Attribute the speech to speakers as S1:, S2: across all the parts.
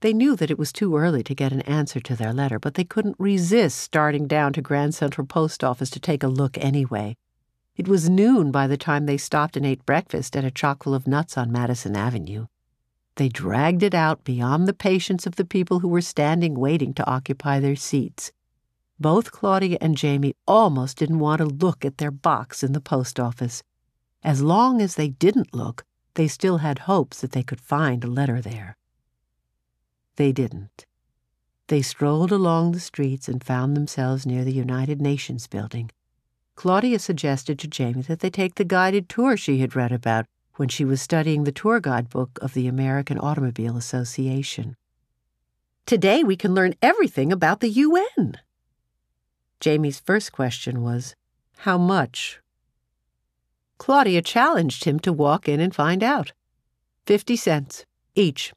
S1: They knew that it was too early to get an answer to their letter, but they couldn't resist starting down to Grand Central Post Office to take a look anyway. It was noon by the time they stopped and ate breakfast at a chock-full of nuts on Madison Avenue. They dragged it out beyond the patience of the people who were standing waiting to occupy their seats. Both Claudia and Jamie almost didn't want to look at their box in the post office. As long as they didn't look, they still had hopes that they could find a letter there. They didn't. They strolled along the streets and found themselves near the United Nations building. Claudia suggested to Jamie that they take the guided tour she had read about when she was studying the tour guide book of the American Automobile Association. Today we can learn everything about the UN. Jamie's first question was, how much? Claudia challenged him to walk in and find out. 50 cents, each.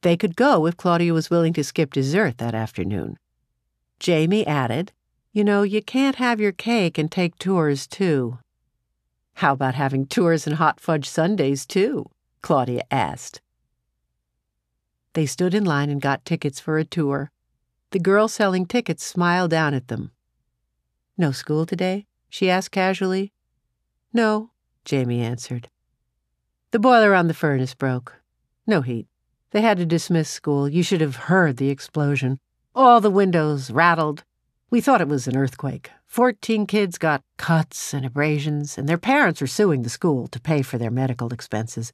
S1: They could go if Claudia was willing to skip dessert that afternoon. Jamie added, you can't have your cake and take tours, too. How about having tours and hot fudge sundaes, too? Claudia asked. They stood in line and got tickets for a tour. The girl selling tickets smiled down at them. No school today? She asked casually. No, Jamie answered. The boiler on the furnace broke. No heat. They had to dismiss school. You should have heard the explosion. All the windows rattled. We thought it was an earthquake. 14 kids got cuts and abrasions, and their parents are suing the school to pay for their medical expenses.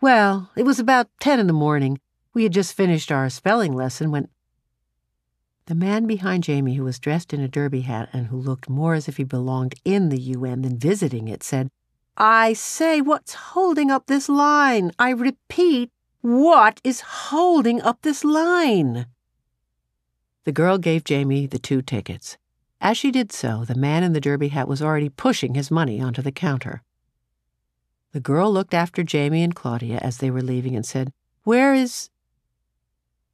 S1: Well, it was about 10 in the morning. We had just finished our spelling lesson when... The man behind Jamie, who was dressed in a derby hat and who looked more as if he belonged in the UN than visiting it, said, I say, what's holding up this line? I repeat, what is holding up this line? The girl gave Jamie the 2 tickets. As she did so, the man in the derby hat was already pushing his money onto the counter. The girl looked after Jamie and Claudia as they were leaving and said, Where is...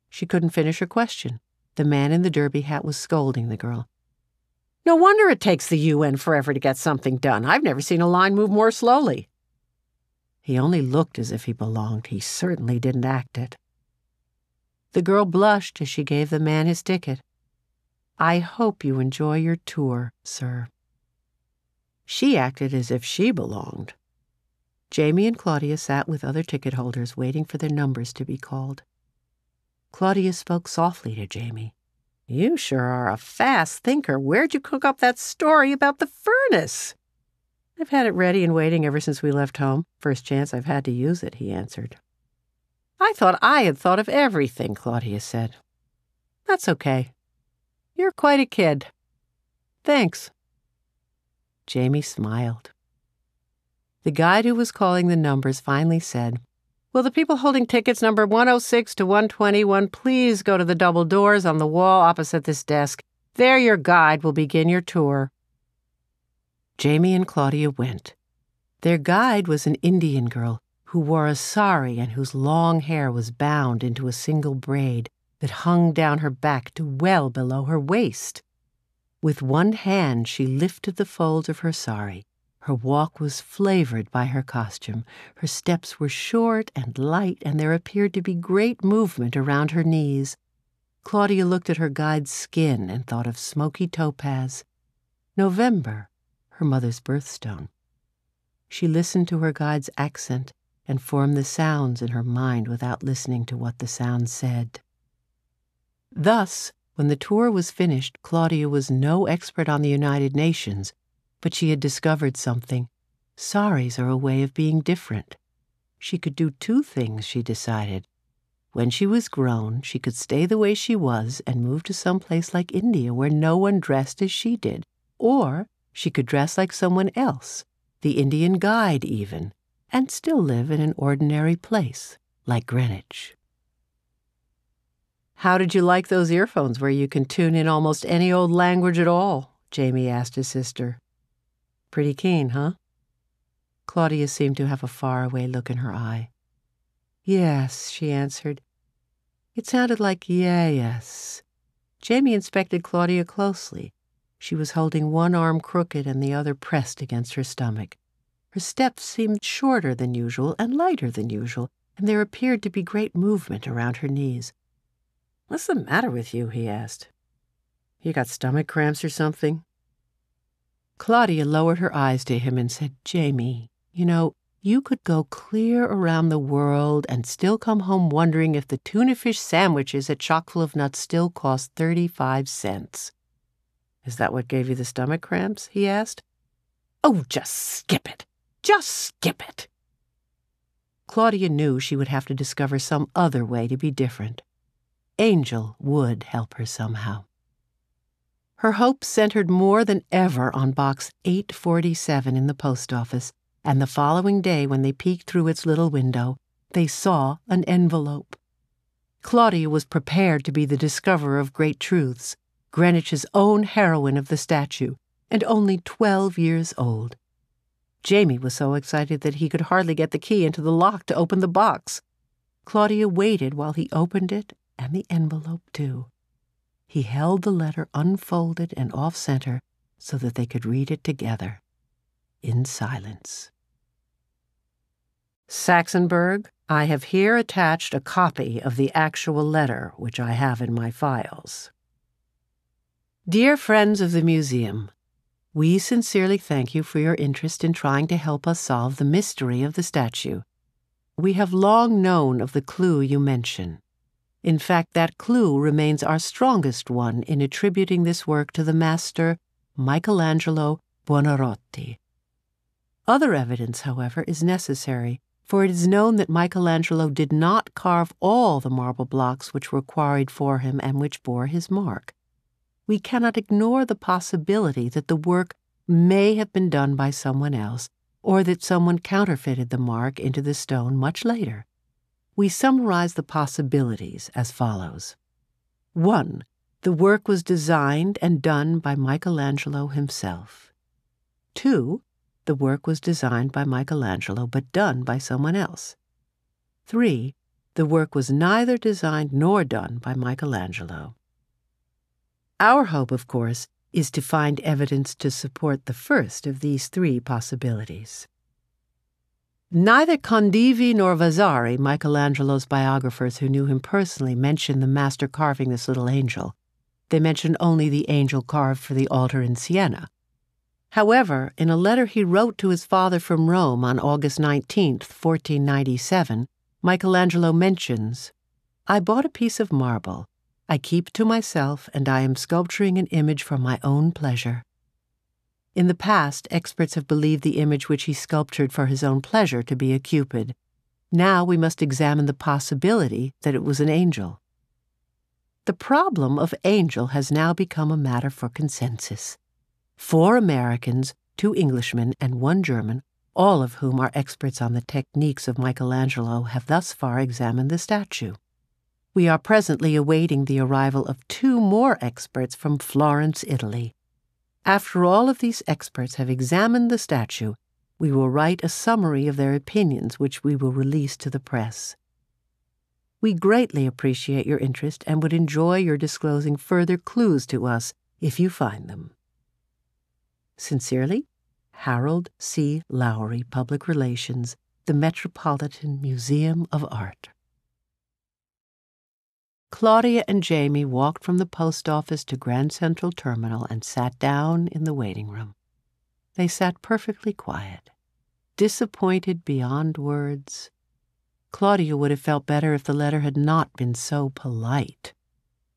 S1: She couldn't finish her question. The man in the derby hat was scolding the girl. No wonder it takes the UN forever to get something done. I've never seen a line move more slowly. He only looked as if he belonged. He certainly didn't act it. The girl blushed as she gave the man his ticket. I hope you enjoy your tour, sir. She acted as if she belonged. Jamie and Claudia sat with other ticket holders waiting for their numbers to be called. Claudia spoke softly to Jamie. You sure are a fast thinker. Where'd you cook up that story about the furnace? I've had it ready and waiting ever since we left home. First chance I've had to use it, he answered. I thought I had thought of everything, Claudia said. That's okay. You're quite a kid. Thanks. Jamie smiled. The guide who was calling the numbers finally said, Will the people holding tickets number 106 to 121 please go to the double doors on the wall opposite this desk? There your guide will begin your tour. Jamie and Claudia went. Their guide was an Indian girl who wore a sari and whose long hair was bound into a single braid that hung down her back to well below her waist. With one hand she lifted the folds of her sari. Her walk was flavored by her costume. Her steps were short and light, and there appeared to be great movement around her knees. Claudia looked at her guide's skin and thought of smoky topaz. November, her mother's birthstone. She listened to her guide's accent and formed the sounds in her mind without listening to what the sounds said. Thus, when the tour was finished, Claudia was no expert on the United Nations, but she had discovered something. Saris are a way of being different. She could do 2 things, she decided. When she was grown, she could stay the way she was and move to some place like India where no one dressed as she did. Or she could dress like someone else, the Indian guide even, and still live in an ordinary place like Greenwich. How did you like those earphones where you can tune in almost any old language at all? Jamie asked his sister. Pretty keen, huh? Claudia seemed to have a faraway look in her eye. Yes, she answered. It sounded like yes. Jamie inspected Claudia closely. She was holding one arm crooked and the other pressed against her stomach. Her steps seemed shorter than usual and lighter than usual, and there appeared to be great movement around her knees. "What's the matter with you?" he asked. "You got stomach cramps or something?" Claudia lowered her eyes to him and said, "Jamie, you could go clear around the world and still come home wondering if the tuna fish sandwiches at Chock-full of Nuts still cost 35 cents. "Is that what gave you the stomach cramps?" he asked. "Oh, just skip it. Just skip it." Claudia knew she would have to discover some other way to be different. Angel would help her somehow. Her hopes centered more than ever on box 847 in the post office, and the following day when they peeked through its little window, they saw an envelope. Claudia was prepared to be the discoverer of great truths, Greenwich's own heroine of the statue, and only 12 years old. Jamie was so excited that he could hardly get the key into the lock to open the box. Claudia waited while he opened it and the envelope, too. He held the letter unfolded and off-center so that they could read it together, in silence. "Saxonburg, I have here attached a copy of the actual letter which I have in my files. Dear friends of the museum, we sincerely thank you for your interest in trying to help us solve the mystery of the statue. We have long known of the clue you mention. In fact, that clue remains our strongest one in attributing this work to the master Michelangelo Buonarroti. Other evidence, however, is necessary, for it is known that Michelangelo did not carve all the marble blocks which were quarried for him and which bore his mark. We cannot ignore the possibility that the work may have been done by someone else, or that someone counterfeited the mark into the stone much later. We summarize the possibilities as follows. 1. The work was designed and done by Michelangelo himself. 2. The work was designed by Michelangelo but done by someone else. 3. The work was neither designed nor done by Michelangelo. Our hope, of course, is to find evidence to support the first of these 3 possibilities. Neither Condivi nor Vasari, Michelangelo's biographers who knew him personally, mention the master carving this little angel. They mention only the angel carved for the altar in Siena. However, in a letter he wrote to his father from Rome on August 19, 1497, Michelangelo mentions, "I bought a piece of marble. I keep it to myself, and I am sculpturing an image for my own pleasure." In the past, experts have believed the image which he sculptured for his own pleasure to be a Cupid. Now we must examine the possibility that it was an angel. The problem of angel has now become a matter for consensus. 4 Americans, 2 Englishmen, and 1 German, all of whom are experts on the techniques of Michelangelo, have thus far examined the statue. We are presently awaiting the arrival of 2 more experts from Florence, Italy. After all of these experts have examined the statue, we will write a summary of their opinions which we will release to the press. We greatly appreciate your interest and would enjoy your disclosing further clues to us if you find them. Sincerely, Harold C. Lowry, Public Relations, the Metropolitan Museum of Art. Claudia and Jamie walked from the post office to Grand Central Terminal and sat down in the waiting room. They sat perfectly quiet, disappointed beyond words. Claudia would have felt better if the letter had not been so polite.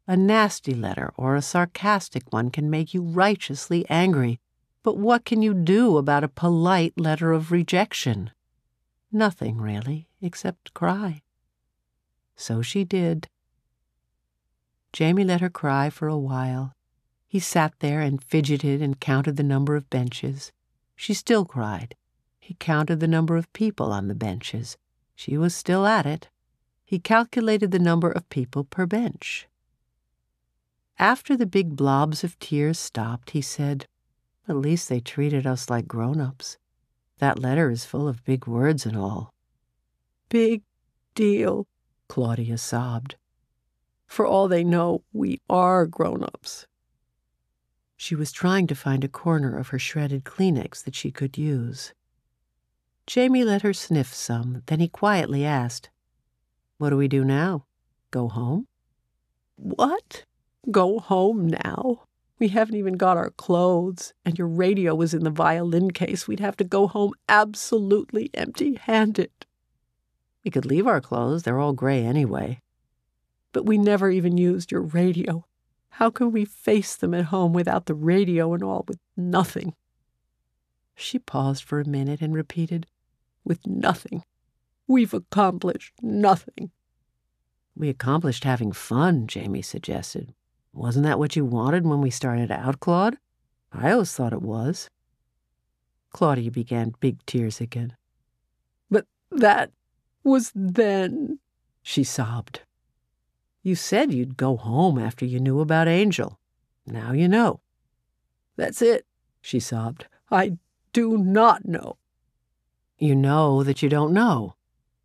S1: A nasty letter or a sarcastic one can make you righteously angry, but what can you do about a polite letter of rejection? Nothing, really, except cry. So she did. Jamie let her cry for a while. He sat there and fidgeted and counted the number of benches. She still cried. He counted the number of people on the benches. She was still at it. He calculated the number of people per bench. After the big blobs of tears stopped, he said, "At least they treated us like grown-ups. That letter is full of big words and all." "Big deal," Claudia sobbed. "For all they know, we are grown-ups." She was trying to find a corner of her shredded Kleenex that she could use. Jamie let her sniff some, then he quietly asked, "What do we do now? Go home?" What? Go home now? We haven't even got our clothes, and your radio was in the violin case. We'd have to go home absolutely empty-handed. We could leave our clothes. They're all gray anyway. But we never even used your radio. How can we face them at home without the radio and all, with nothing? She paused for a minute and repeated, with nothing. We've accomplished nothing. We accomplished having fun, Jamie suggested. Wasn't that what you wanted when we started out, Claude? I always thought it was. Claudia began big tears again. But that was then, she sobbed. You said you'd go home after you knew about Angel. Now you know. That's it, she sobbed. I do not know. You know that you don't know,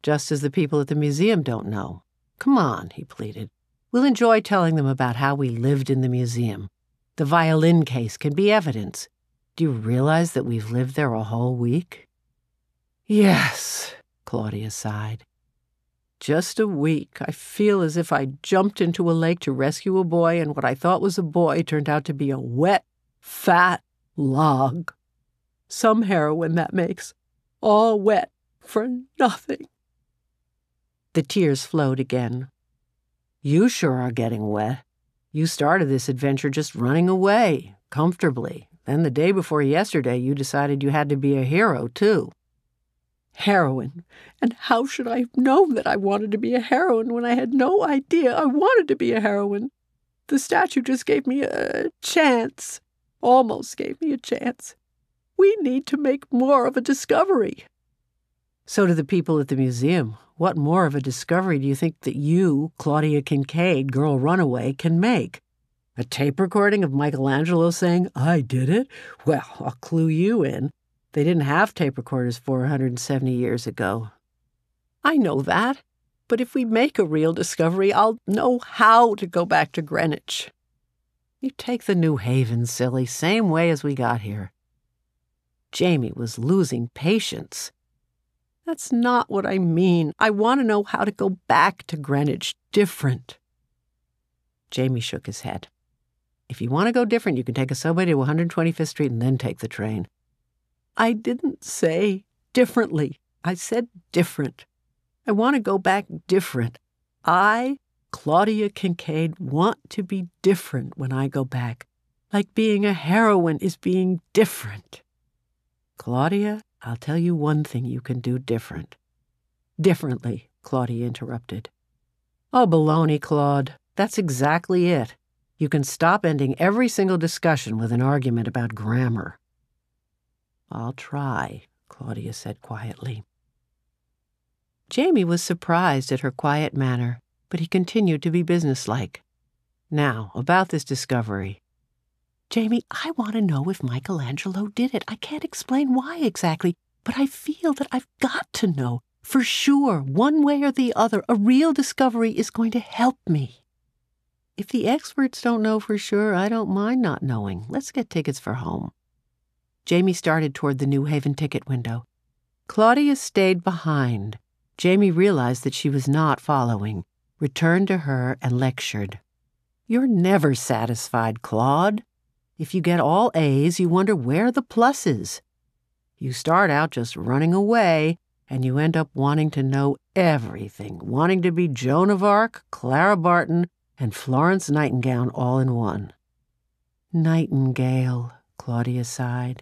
S1: just as the people at the museum don't know. Come on, he pleaded. We'll enjoy telling them about how we lived in the museum. The violin case can be evidence. Do you realize that we've lived there a whole week? Yes, Claudia sighed. Just a week. I feel as if I jumped into a lake to rescue a boy, and what I thought was a boy turned out to be a wet, fat log. Some heroin, that makes. All wet for nothing. The tears flowed again. You sure are getting wet. You started this adventure just running away, comfortably. Then the day before yesterday, you decided you had to be a hero, too. Heroine. And how should I have known that I wanted to be a heroine when I had no idea I wanted to be a heroine? The statue just gave me a chance. Almost gave me a chance. We need to make more of a discovery. So do the people at the museum. What more of a discovery do you think that you, Claudia Kincaid, girl runaway, can make? A tape recording of Michelangelo saying, I did it? Well, I'll clue you in. They didn't have tape recorders 470 years ago. I know that, but if we make a real discovery, I'll know how to go back to Greenwich. You take the New Haven, silly, same way as we got here. Jamie was losing patience. That's not what I mean. I want to know how to go back to Greenwich different. Jamie shook his head. If you want to go different, you can take a subway to 125th Street and then take the train. I didn't say differently. I said different. I want to go back different. I, Claudia Kincaid, want to be different when I go back. Like being a heroine is being different. Claudia, I'll tell you one thing you can do different. Differently, Claudia interrupted. Oh, baloney, Claude. That's exactly it. You can stop ending every single discussion with an argument about grammar. I'll try, Claudia said quietly. Jamie was surprised at her quiet manner, but he continued to be businesslike. Now, about this discovery. Jamie, I want to know if Michelangelo did it. I can't explain why exactly, but I feel that I've got to know. For sure, one way or the other, a real discovery is going to help me. If the experts don't know for sure, I don't mind not knowing. Let's get tickets for home. Jamie started toward the New Haven ticket window. Claudia stayed behind. Jamie realized that she was not following, returned to her, and lectured. You're never satisfied, Claude. If you get all A's, you wonder where the plus is. You start out just running away, and you end up wanting to know everything, wanting to be Joan of Arc, Clara Barton, and Florence Nightingale all in one. Nightingale, Claudia sighed.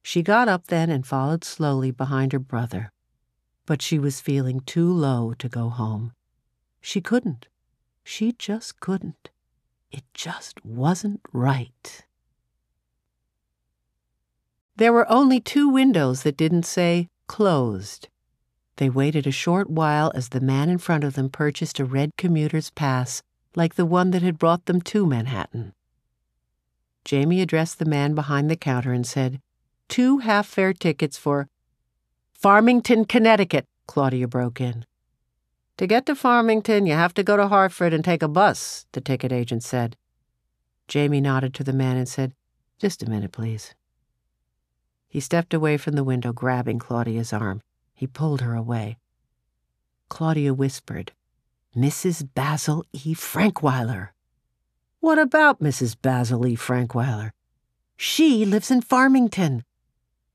S1: She got up then and followed slowly behind her brother. But she was feeling too low to go home. She couldn't. She just couldn't. It just wasn't right. There were only 2 windows that didn't say closed. They waited a short while as the man in front of them purchased a red commuter's pass like the one that had brought them to Manhattan. Jamie addressed the man behind the counter and said, 2 half-fare tickets for Farmington, Connecticut, Claudia broke in. To get to Farmington, you have to go to Hartford and take a bus, the ticket agent said. Jamie nodded to the man and said, Just a minute, please. He stepped away from the window, grabbing Claudia's arm. He pulled her away. Claudia whispered, Mrs. Basil E. Frankweiler. What about Mrs. Basil E. Frankweiler? She lives in Farmington.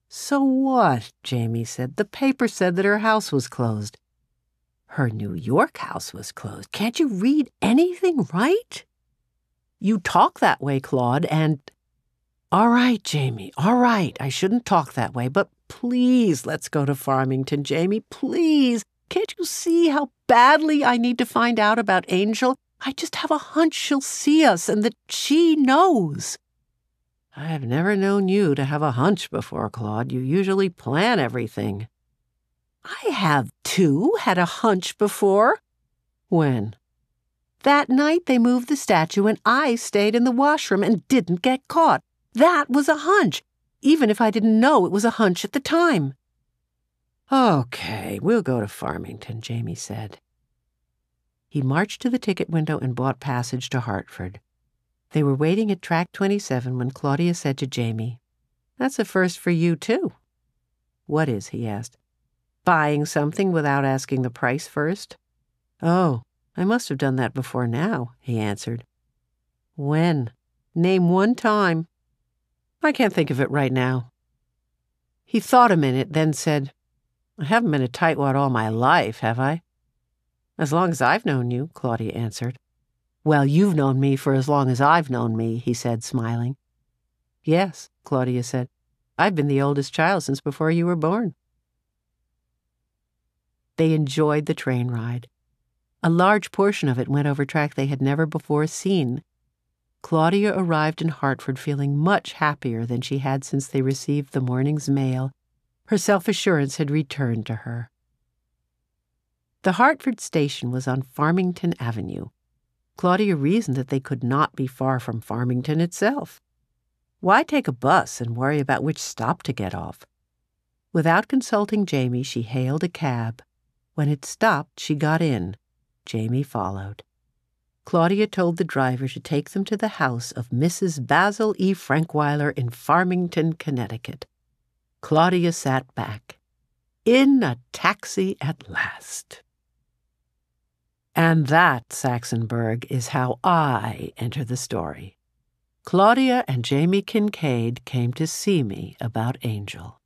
S1: So what? Jamie said. The paper said that her house was closed. Her New York house was closed. Can't you read anything right? You talk that way, Claude, and... All right, Jamie, all right. I shouldn't talk that way, but please let's go to Farmington, Jamie, please. Can't you see how badly I need to find out about Angel? I just have a hunch she'll see us and that she knows. I have never known you to have a hunch before, Claude. You usually plan everything. I have, too, had a hunch before. When? That night they moved the statue and I stayed in the washroom and didn't get caught. That was a hunch, even if I didn't know it was a hunch at the time. Okay, we'll go to Farmington, Jamie said. He marched to the ticket window and bought passage to Hartford. They were waiting at track 27 when Claudia said to Jamie, "That's a first for you, too." "What is?" he asked. "Buying something without asking the price first." "Oh, I must have done that before now," he answered. "When? Name one time." "I can't think of it right now." He thought a minute, then said, "I haven't been a tightwad all my life, have I?" "As long as I've known you," Claudia answered. "Well, you've known me for as long as I've known me," he said, smiling. "Yes," Claudia said. "I've been the oldest child since before you were born." They enjoyed the train ride. A large portion of it went over track they had never before seen. Claudia arrived in Hartford feeling much happier than she had since they received the morning's mail. Her self-assurance had returned to her. The Hartford station was on Farmington Avenue. Claudia reasoned that they could not be far from Farmington itself. Why take a bus and worry about which stop to get off? Without consulting Jamie, she hailed a cab. When it stopped, she got in. Jamie followed. Claudia told the driver to take them to the house of Mrs. Basil E. Frankweiler in Farmington, Connecticut. Claudia sat back. In a taxi at last. And that, Saxonburg, is how I enter the story. Claudia and Jamie Kincaid came to see me about Angel.